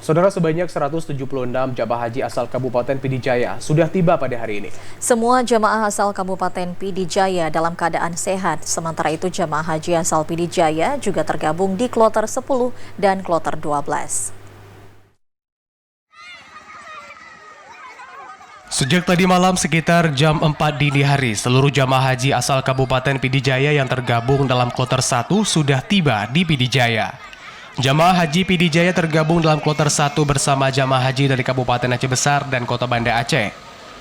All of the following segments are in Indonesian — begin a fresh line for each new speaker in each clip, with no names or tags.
Saudara, sebanyak 176 jamaah haji asal Kabupaten Pd Jaya sudah tiba pada hari ini.
Semua jamaah asal Kabupaten Pd Jaya dalam keadaan sehat. Sementara itu jamaah haji asal Pd Jaya juga tergabung di kloter 10 dan kloter 12.
Sejak tadi malam sekitar jam 4 dini hari, seluruh jamaah haji asal Kabupaten Pd Jaya yang tergabung dalam kloter 1 sudah tiba di Pd Jaya. Jamaah haji Pd Jaya tergabung dalam kloter 1 bersama jamaah haji dari Kabupaten Aceh Besar dan Kota Banda Aceh.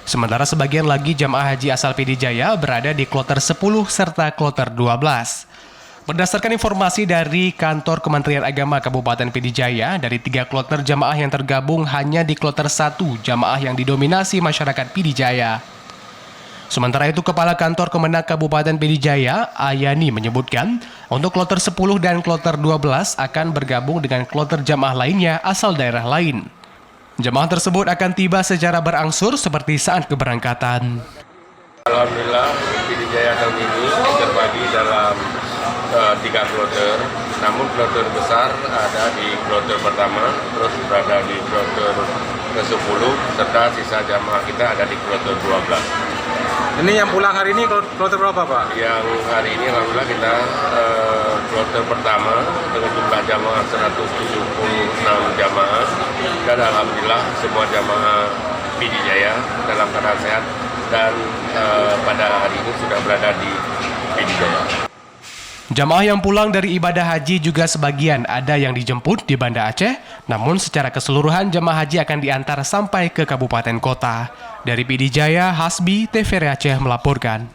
Sementara sebagian lagi jamaah haji asal Pd Jaya berada di kloter 10 serta kloter 12. Berdasarkan informasi dari Kantor Kementerian Agama Kabupaten Pd Jaya, dari 3 kloter jamaah yang tergabung hanya di kloter 1 jamaah yang didominasi masyarakat Pd Jaya. Sementara itu, Kepala Kantor Kemenak Kabupaten Pd Jaya, Ayani, menyebutkan untuk kloter 10 dan kloter 12 akan bergabung dengan kloter jamaah lainnya asal daerah lain. Jamaah tersebut akan tiba secara berangsur seperti saat keberangkatan.
Alhamdulillah, Pd Jaya tahun ini terbagi dalam 3 kloter, namun kloter besar ada di kloter pertama, terus berada di kloter ke-10, serta sisa jamaah kita ada di kloter 12.
Ini yang pulang hari ini kloter berapa, Pak?
Yang hari ini alhamdulillah kita kloter pertama dengan jumlah jamaah 176 jamaah, dan alhamdulillah semua jamaah Pd Jaya dalam keadaan sehat dan pada hari ini sudah berada di Pd Jaya.
Jamaah yang pulang dari ibadah haji juga sebagian ada yang dijemput di Banda Aceh, namun secara keseluruhan jamaah haji akan diantar sampai ke kabupaten kota. Dari Pd Jaya, Hasbi, TVRI Aceh melaporkan.